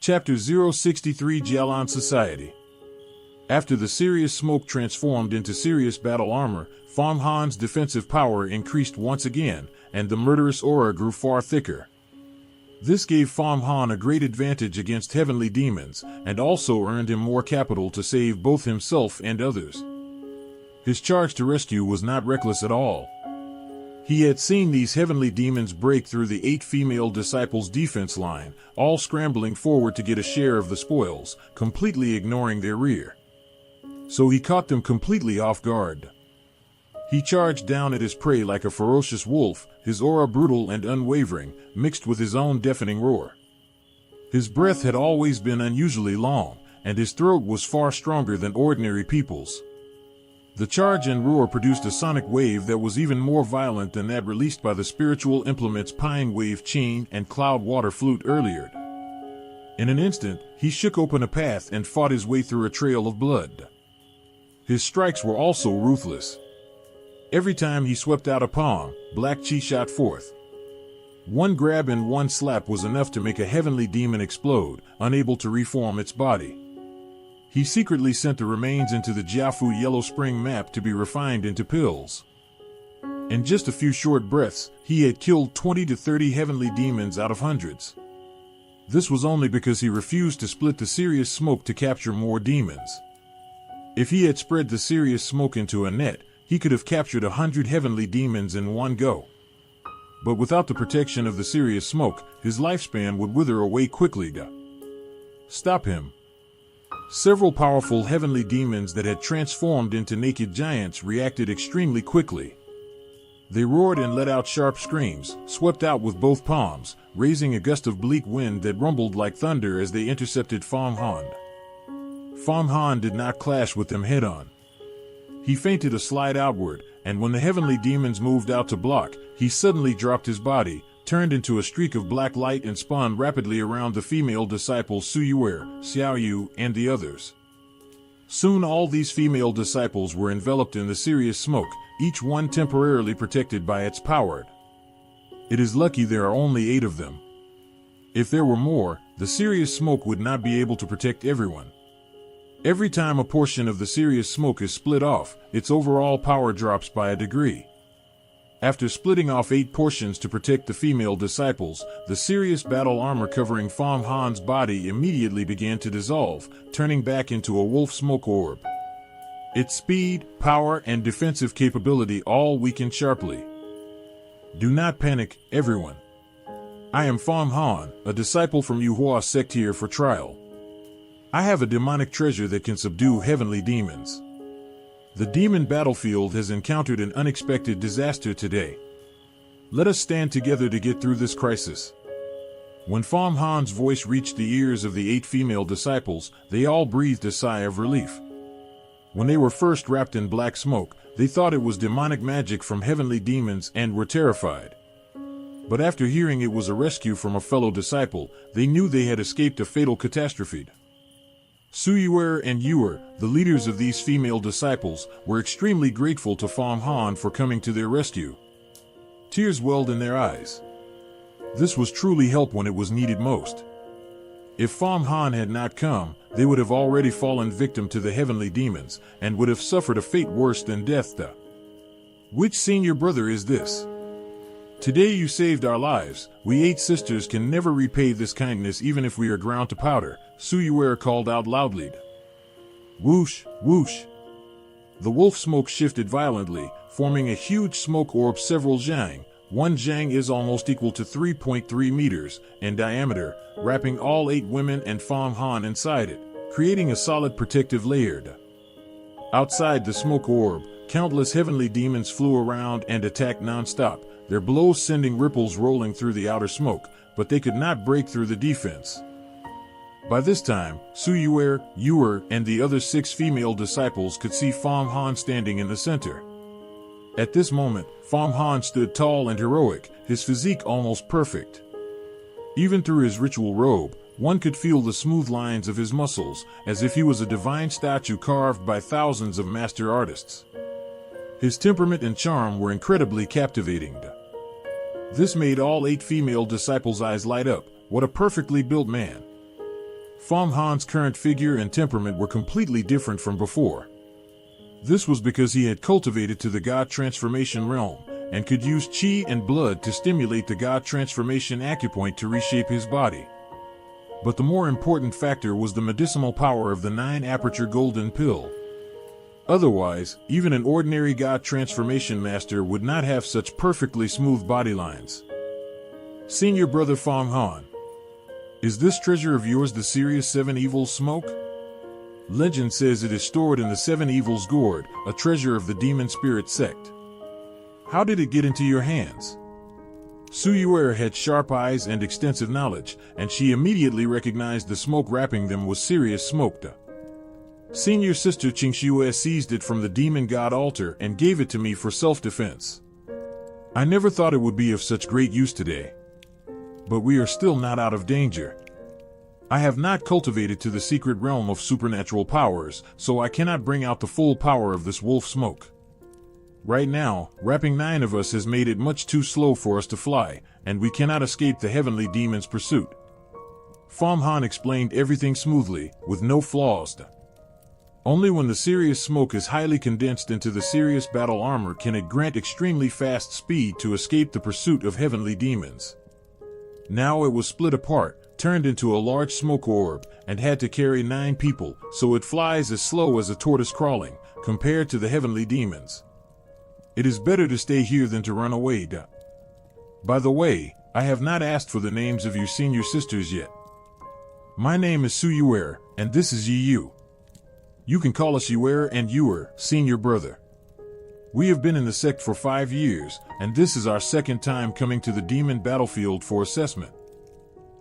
Chapter 063 Jialan Society. After the serious smoke transformed into serious battle armor, Fang Han's defensive power increased once again, and the murderous aura grew far thicker. This gave Fang Han a great advantage against heavenly demons, and also earned him more capital to save both himself and others. His charge to rescue was not reckless at all. He had seen these heavenly demons break through the 8 female disciples' defense line, all scrambling forward to get a share of the spoils, completely ignoring their rear. So he caught them completely off guard. He charged down at his prey like a ferocious wolf, his aura brutal and unwavering, mixed with his own deafening roar. His breath had always been unusually long, and his throat was far stronger than ordinary people's. The charge and roar produced a sonic wave that was even more violent than that released by the spiritual implements Pine Wave Chain and Cloud Water Flute earlier. In an instant, he shook open a path and fought his way through a trail of blood. His strikes were also ruthless. Every time he swept out a palm, black chi shot forth. One grab and one slap was enough to make a heavenly demon explode, unable to reform its body. He secretly sent the remains into the Jiafu Yellow Spring map to be refined into pills. In just a few short breaths, he had killed 20 to 30 heavenly demons out of hundreds. This was only because he refused to split the serious smoke to capture more demons. If he had spread the serious smoke into a net, he could have captured 100 heavenly demons in one go. But without the protection of the serious smoke, his lifespan would wither away quickly. Stop him. Several powerful heavenly demons that had transformed into naked giants reacted extremely quickly. They roared and let out sharp screams, swept out with both palms, raising a gust of bleak wind that rumbled like thunder as they intercepted Fang Han. Fang Han did not clash with them head-on. He feinted a slide outward, and when the heavenly demons moved out to block, he suddenly dropped his body, turned into a streak of black light and spun rapidly around the female disciples Suyuer, Xiaoyu, and the others. Soon all these female disciples were enveloped in the serious smoke, each one temporarily protected by its power. It is lucky there are only 8 of them. If there were more, the serious smoke would not be able to protect everyone. Every time a portion of the serious smoke is split off, its overall power drops by a degree. After splitting off 8 portions to protect the female disciples, the serious battle armor covering Fang Han's body immediately began to dissolve, turning back into a wolf smoke orb. Its speed, power, and defensive capability all weakened sharply. Do not panic, everyone. I am Fang Han, a disciple from Yuhua sect here for trial. I have a demonic treasure that can subdue heavenly demons. The demon battlefield has encountered an unexpected disaster today. Let us stand together to get through this crisis. When Fang Han's voice reached the ears of the 8 female disciples, they all breathed a sigh of relief. When they were first wrapped in black smoke, they thought it was demonic magic from heavenly demons and were terrified. But after hearing it was a rescue from a fellow disciple, they knew they had escaped a fatal catastrophe. Suyuer and Yuer, the leaders of these female disciples, were extremely grateful to Fang Han for coming to their rescue. Tears welled in their eyes. This was truly help when it was needed most. If Fang Han had not come, they would have already fallen victim to the heavenly demons, and would have suffered a fate worse than death. Which senior brother is this? Today you saved our lives. We 8 sisters can never repay this kindness even if we are ground to powder, Suyuer called out loudly. Whoosh, whoosh. The wolf smoke shifted violently, forming a huge smoke orb several zhang. 1 zhang is almost equal to 3.3 meters in diameter, wrapping all 8 women and Fang Han inside it, creating a solid protective layer. Outside the smoke orb, countless heavenly demons flew around and attacked non-stop, their blows sending ripples rolling through the outer smoke, but they could not break through the defense. By this time, Suyuer, Yuer, and the other 6 female disciples could see Fang Han standing in the center. At this moment, Fang Han stood tall and heroic, his physique almost perfect. Even through his ritual robe, one could feel the smooth lines of his muscles, as if he was a divine statue carved by thousands of master artists. His temperament and charm were incredibly captivating. This made all 8 female disciples' eyes light up. What a perfectly built man. Fang Han's current figure and temperament were completely different from before. This was because he had cultivated to the God transformation realm, and could use chi and blood to stimulate the God transformation acupoint to reshape his body. But the more important factor was the medicinal power of the 9-aperture golden pill. Otherwise, even an ordinary God transformation master would not have such perfectly smooth body lines. Senior brother Fang Han, is this treasure of yours the Serious 7 Evils smoke? Legend says it is stored in the 7 Evils gourd, a treasure of the demon spirit sect. How did it get into your hands? Su Yuer had sharp eyes and extensive knowledge, and she immediately recognized the smoke wrapping them was Serious smoked. Senior sister Xianxia seized it from the demon god altar and gave it to me for self-defense. I never thought it would be of such great use today. But we are still not out of danger. I have not cultivated to the secret realm of supernatural powers, so I cannot bring out the full power of this wolf smoke. Right now, wrapping 9 of us has made it much too slow for us to fly, and we cannot escape the heavenly demon's pursuit. Fang Han explained everything smoothly, with no flaws. Only when the Serious smoke is highly condensed into the Serious battle armor can it grant extremely fast speed to escape the pursuit of heavenly demons. Now it was split apart, turned into a large smoke orb, and had to carry 9 people, so it flies as slow as a tortoise crawling, compared to the heavenly demons. It is better to stay here than to run away. By the way, I have not asked for the names of your senior sisters yet. My name is Su Yuer, and this is Yi Yu. You can call us Yuer and Yuer, senior brother. We have been in the sect for 5 years, and this is our second time coming to the demon battlefield for assessment.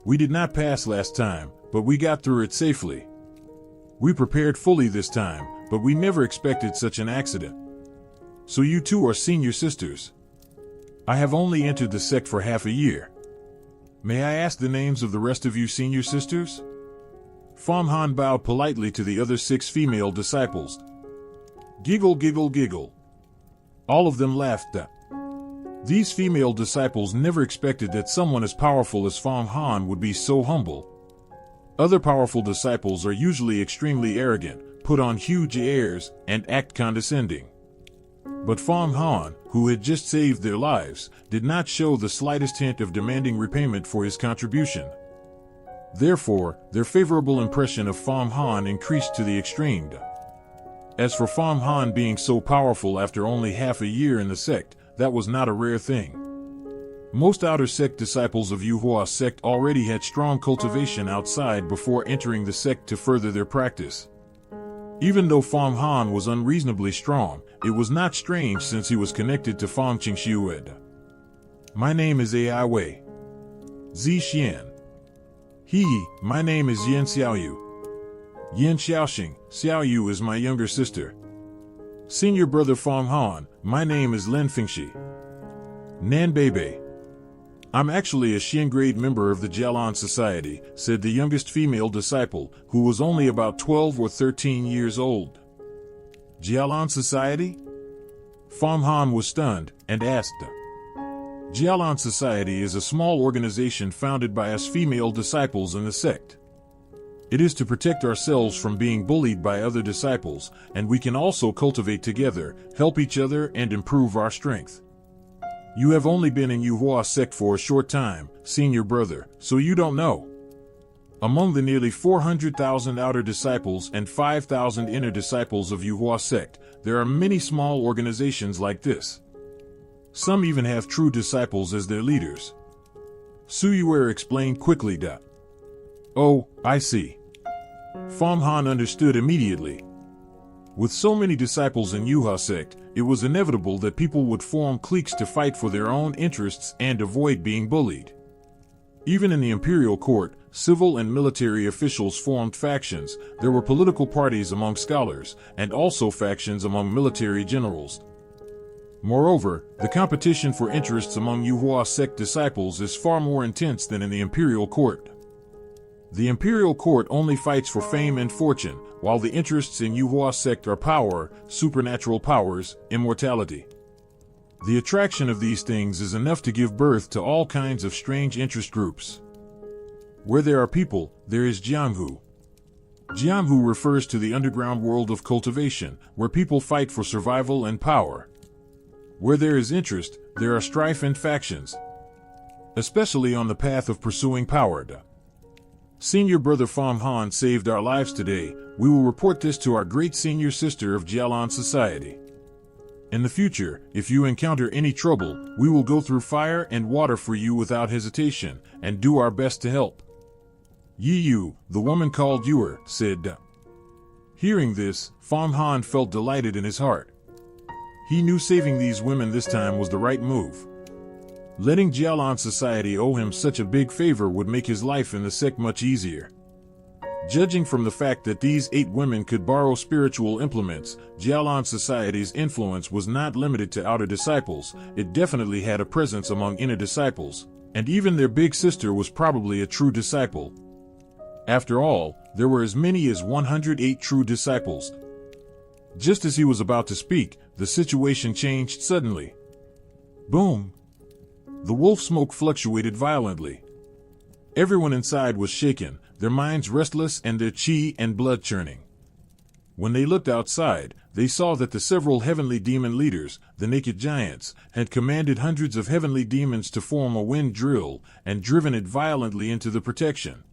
We did not pass last time, but we got through it safely. We prepared fully this time, but we never expected such an accident. So you two are senior sisters. I have only entered the sect for half a year. May I ask the names of the rest of you senior sisters? Fang Han bowed politely to the other 6 female disciples. Giggle, giggle, giggle. All of them laughed. These female disciples never expected that someone as powerful as Fang Han would be so humble. Other powerful disciples are usually extremely arrogant, put on huge airs, and act condescending. But Fang Han, who had just saved their lives, did not show the slightest hint of demanding repayment for his contribution. Therefore, their favorable impression of Fang Han increased to the extreme. As for Fang Han being so powerful after only half a year in the sect, that was not a rare thing. Most outer sect disciples of Yuhua sect already had strong cultivation outside before entering the sect to further their practice. Even though Fang Han was unreasonably strong, it was not strange since he was connected to Fang Qingxiued. My name is Ai Wei. Zi Xian. My name is Yan Xiaoyu. Yan Xiaoxing, Xiaoyu is my younger sister. Senior brother Fang Han, my name is Lin Fingxi. Nan Bebe. I'm actually a Xian grade member of the Jialan Society, said the youngest female disciple, who was only about 12 or 13 years old. Jialan Society? Fang Han was stunned, and asked. Jialan Society is a small organization founded by us female disciples in the sect. It is to protect ourselves from being bullied by other disciples, and we can also cultivate together, help each other, and improve our strength. You have only been in Yuhua sect for a short time, senior brother, so you don't know. Among the nearly 400,000 outer disciples and 5,000 inner disciples of Yuhua sect, there are many small organizations like this. Some even have true disciples as their leaders. Su Yuer explained quickly. Oh, I see. Fang Han understood immediately. With so many disciples in Yuhua sect, it was inevitable that people would form cliques to fight for their own interests and avoid being bullied. Even in the imperial court, civil and military officials formed factions. There were political parties among scholars, and also factions among military generals. Moreover, the competition for interests among Yuhua sect disciples is far more intense than in the imperial court. The imperial court only fights for fame and fortune, while the interests in Yuhua sect are power, supernatural powers, immortality. The attraction of these things is enough to give birth to all kinds of strange interest groups. Where there are people, there is Jianghu. Jiamhu refers to the underground world of cultivation, where people fight for survival and power. Where there is interest, there are strife and factions, especially on the path of pursuing power. Senior brother Fang Han saved our lives today. We will report this to our great senior sister of Jialan society. In the future, if you encounter any trouble, we will go through fire and water for you without hesitation, and do our best to help. Yi Yu, the woman called Yuer, said. Hearing this, Fang Han felt delighted in his heart. He knew saving these women this time was the right move. Letting Jialan society owe him such a big favor would make his life in the sect much easier. Judging from the fact that these 8 women could borrow spiritual implements, Jialan society's influence was not limited to outer disciples. It definitely had a presence among inner disciples, and even their big sister was probably a true disciple. After all, there were as many as 108 true disciples. Just as he was about to speak, the situation changed suddenly. Boom! The wolf smoke fluctuated violently. Everyone inside was shaken, their minds restless and their chi and blood churning. When they looked outside, they saw that the several heavenly demon leaders, the naked giants, had commanded hundreds of heavenly demons to form a wind drill and driven it violently into the protection.